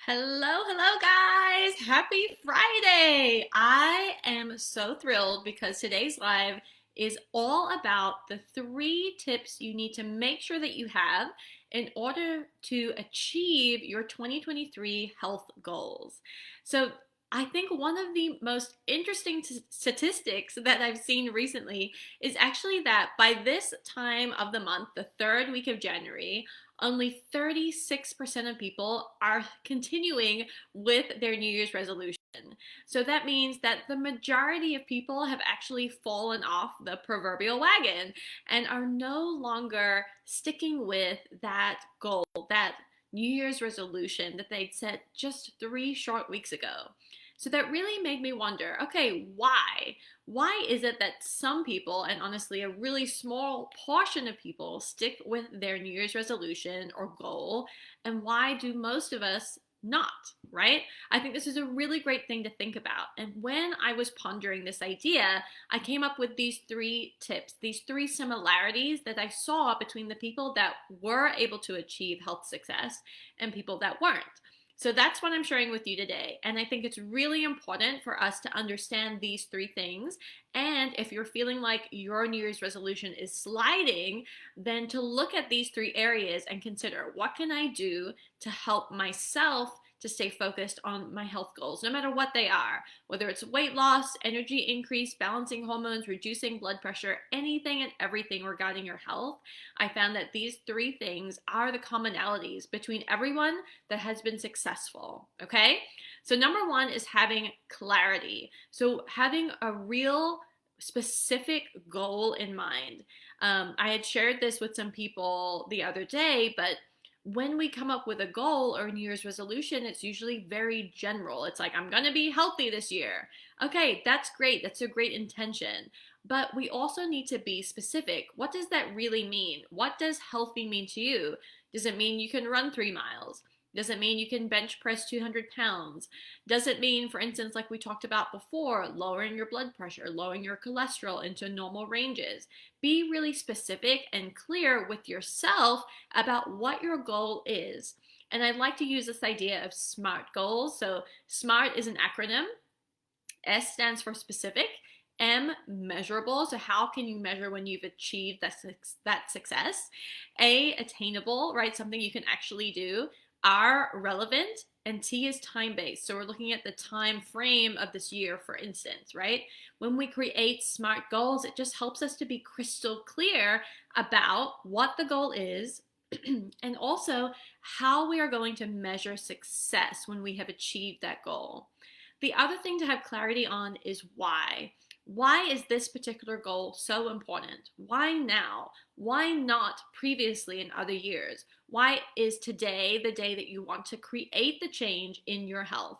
Hello, guys. Happy Friday. I am so thrilled because today's live is all about the 3 tips you need to make sure that you have in order to achieve your 2023 health goals. So, I think one of the most interesting statistics that I've seen recently is actually that by this time of the month, the third week of January, only 36% of people are continuing with their New Year's resolution. So that means that the majority of people have actually fallen off the proverbial wagon and are no longer sticking with that goal, that New Year's resolution that they'd set just 3 short weeks ago. So that really made me wonder, okay, why? Why is it that some people, and honestly a really small portion of people, stick with their New Year's resolution or goal, and why do most of us not, right? I think this is a really great thing to think about. And when I was pondering this idea, I came up with these 3 tips, these 3 similarities that I saw between the people that were able to achieve health success and people that weren't. So that's what I'm sharing with you today. And I think it's really important for us to understand these 3 things. And if you're feeling like your New Year's resolution is sliding, then to look at these 3 areas and consider, what can I do to help myself to stay focused on my health goals, no matter what they are, whether it's weight loss, energy increase, balancing hormones, reducing blood pressure, anything and everything regarding your health. I found that these 3 things are the commonalities between everyone that has been successful, okay? So number 1 is having clarity. So having a real specific goal in mind. I had shared this with some people the other day, but when we come up with a goal or a New Year's resolution, it's usually very general. It's like, I'm going to be healthy this year. Okay, that's great. That's a great intention. But we also need to be specific. What does that really mean? What does healthy mean to you? Does it mean you can run 3 miles? Does it mean you can bench press 200 pounds? Does it mean, for instance, like we talked about before, lowering your blood pressure, lowering your cholesterol into normal ranges? Be really specific and clear with yourself about what your goal is. And I'd like to use this idea of SMART goals. So SMART is an acronym. S stands for specific. M, measurable. So how can you measure when you've achieved that success? A, attainable, right? Something you can actually do. R, relevant, and T is time-based. So we're looking at the time frame of this year, for instance, right? When we create SMART goals, it just helps us to be crystal clear about what the goal is and also how we are going to measure success when we have achieved that goal. The other thing to have clarity on is why. Why is this particular goal so important? Why now? Why not previously in other years? Why is today the day that you want to create the change in your health?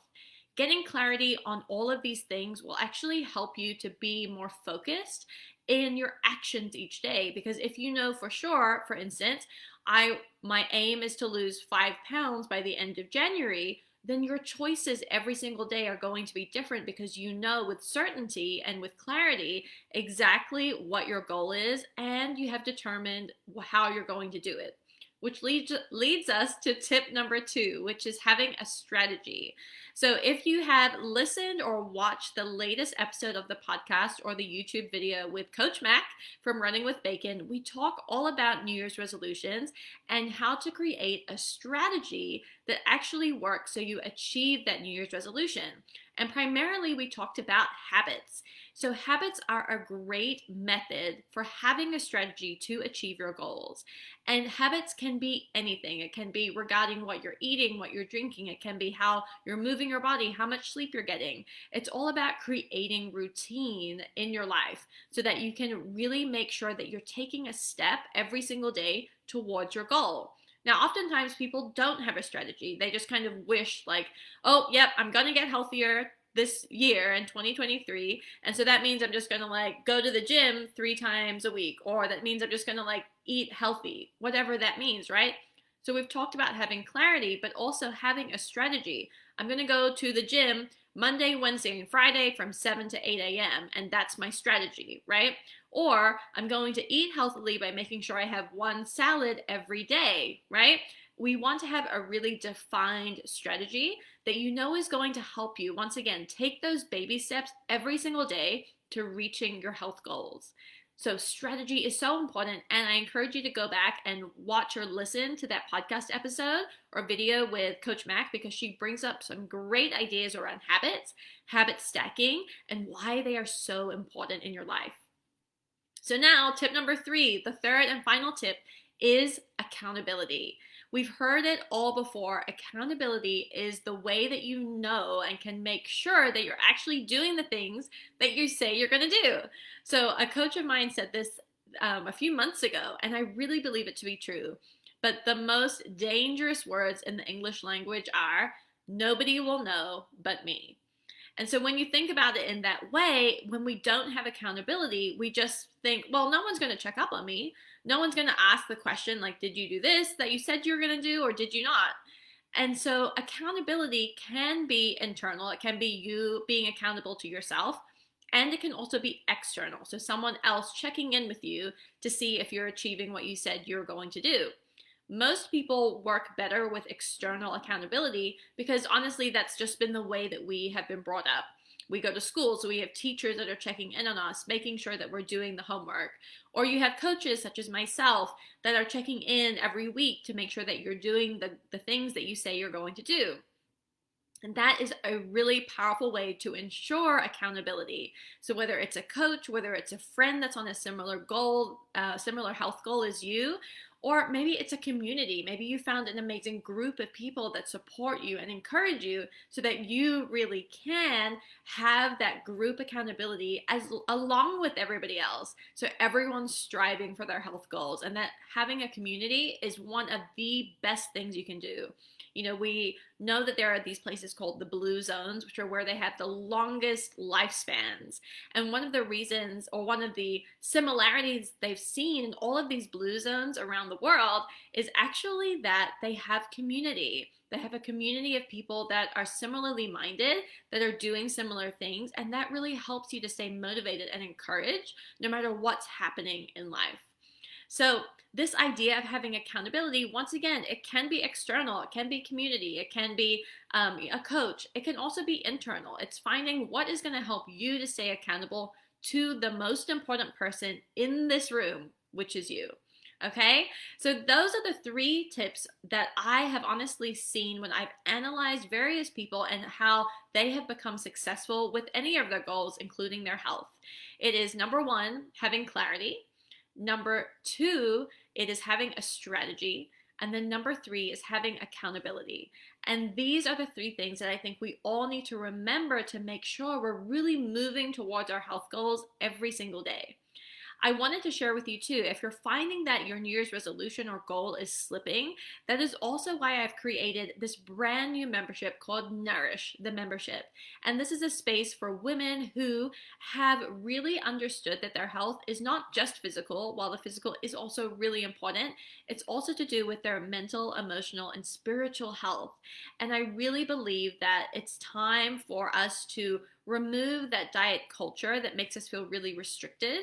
Getting clarity on all of these things will actually help you to be more focused in your actions each day. Because if you know for sure, for instance, my aim is to lose 5 pounds by the end of January, then your choices every single day are going to be different because you know with certainty and with clarity exactly what your goal is, and you have determined how you're going to do it. Which leads us to tip number 2, which is having a strategy. So if you have listened or watched the latest episode of the podcast or the YouTube video with Coach Mac from Running with Bacon, we talk all about New Year's resolutions and how to create a strategy that actually works so you achieve that New Year's resolution. And primarily we talked about habits. So habits are a great method for having a strategy to achieve your goals. And habits can be anything. It can be regarding what you're eating, what you're drinking. It can be how you're moving your body, how much sleep you're getting. It's all about creating routine in your life so that you can really make sure that you're taking a step every single day towards your goal. Now, oftentimes people don't have a strategy. They just kind of wish like, oh, yep, I'm going to get healthier this year in 2023. And so that means I'm just going to like go to the gym 3 times a week, or that means I'm just going to like eat healthy, whatever that means, right? So we've talked about having clarity, but also having a strategy. I'm going to go to the gym Monday, Wednesday, and Friday from 7 to 8 a.m. And that's my strategy, right? Or I'm going to eat healthily by making sure I have 1 salad every day, right? we want to have a really defined strategy that you know is going to help you, once again, take those baby steps every single day to reaching your health goals. So strategy is so important, and I encourage you to go back and watch or listen to that podcast episode or video with Coach Mac, because she brings up some great ideas around habits, habit stacking, and why they are so important in your life. So now, tip number 3, the third and final tip, is accountability. We've heard it all before. Accountability is the way that you know and can make sure that you're actually doing the things that you say you're going to do. So a coach of mine said this a few months ago, and I really believe it to be true. But the most dangerous words in the English language are, nobody will know but me. And so when you think about it in that way, when we don't have accountability, we just think, well, no one's going to check up on me. No one's going to ask the question, like, did you do this that you said you were going to do, or did you not? And so accountability can be internal. It can be you being accountable to yourself, and it can also be external. So someone else checking in with you to see if you're achieving what you said you're going to do. Most people work better with external accountability because honestly, that's just been the way that we have been brought up. We go to school, so we have teachers that are checking in on us, making sure that we're doing the homework. Or you have coaches such as myself that are checking in every week to make sure that you're doing the things that you say you're going to do. And that is a really powerful way to ensure accountability. So whether it's a coach, whether it's a friend that's on a similar goal, similar health goal as you, or maybe it's a community. Maybe you found an amazing group of people that support you and encourage you so that you really can have that group accountability along with everybody else. So everyone's striving for their health goals, and that having a community is one of the best things you can do. You know, we know that there are these places called the blue zones, which are where they have the longest lifespans. And one of the reasons, or one of the similarities they've seen in all of these blue zones around the world, is actually that they have community. They have a community of people that are similarly minded, that are doing similar things, and that really helps you to stay motivated and encouraged no matter what's happening in life. So this idea of having accountability, once again, it can be external, it can be community, it can be a coach, it can also be internal. It's finding what is going to help you to stay accountable to the most important person in this room, which is you. Okay, so those are the 3 tips that I have honestly seen when I've analyzed various people and how they have become successful with any of their goals, including their health. It is number 1, having clarity. Number 2, it is having a strategy. And then number 3 is having accountability. And these are the 3 things that I think we all need to remember to make sure we're really moving towards our health goals every single day. I wanted to share with you too, if you're finding that your New Year's resolution or goal is slipping, that is also why I've created this brand new membership called Nourish, the membership. And this is a space for women who have really understood that their health is not just physical, while the physical is also really important. It's also to do with their mental, emotional, and spiritual health. And I really believe that it's time for us to remove that diet culture that makes us feel really restricted,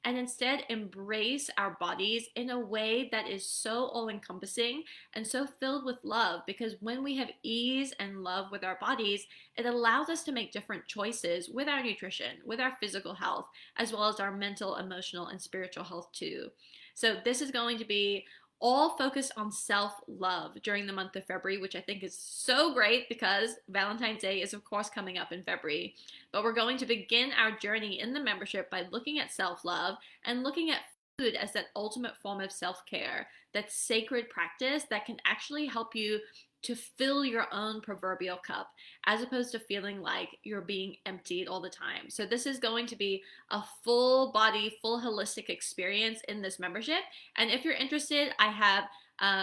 and instead embrace our bodies in a way that is so all-encompassing and so filled with love. Because when we have ease and love with our bodies, it allows us to make different choices with our nutrition, with our physical health, as well as our mental, emotional, and spiritual health too. So this is going to be all focused on self-love during the month of February, which I think is so great because Valentine's Day is of course coming up in February. But we're going to begin our journey in the membership by looking at self-love and looking at food as that ultimate form of self-care, that sacred practice that can actually help you to fill your own proverbial cup, as opposed to feeling like you're being emptied all the time. So this is going to be a full body, full holistic experience in this membership. And if you're interested, I have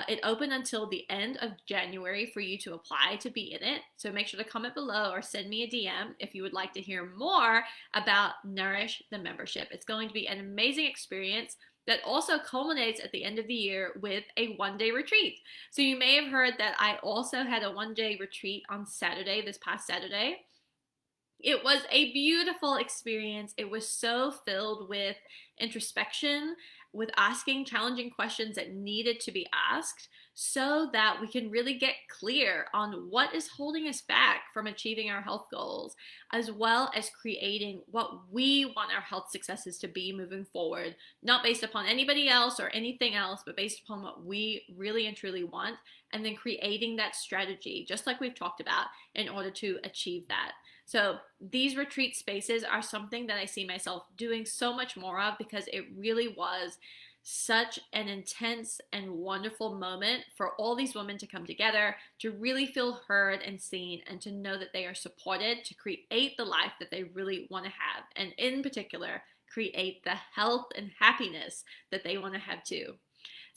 it open until the end of January for you to apply to be in it. So make sure to comment below or send me a DM if you would like to hear more about Nourish, the membership. It's going to be an amazing experience that also culminates at the end of the year with a 1-day retreat. So you may have heard that I also had a 1-day retreat on Saturday, this past Saturday. It was a beautiful experience. It was so filled with introspection, with asking challenging questions that needed to be asked, so that we can really get clear on what is holding us back from achieving our health goals, as well as creating what we want our health successes to be moving forward, not based upon anybody else or anything else, but based upon what we really and truly want, and then creating that strategy, just like we've talked about, in order to achieve that. So these retreat spaces are something that I see myself doing so much more of, because it really was such an intense and wonderful moment for all these women to come together, to really feel heard and seen, and to know that they are supported to create the life that they really want to have, and in particular, create the health and happiness that they want to have too.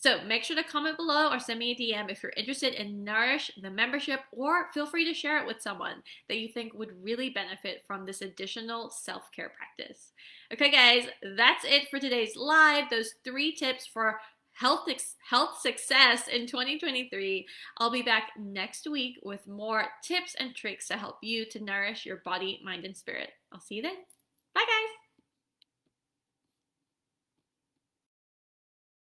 So make sure to comment below or send me a DM if you're interested in Nourish, the membership, or feel free to share it with someone that you think would really benefit from this additional self-care practice. Okay, guys, that's it for today's live. Those 3 tips for health success in 2023. I'll be back next week with more tips and tricks to help you to nourish your body, mind, and spirit. I'll see you then.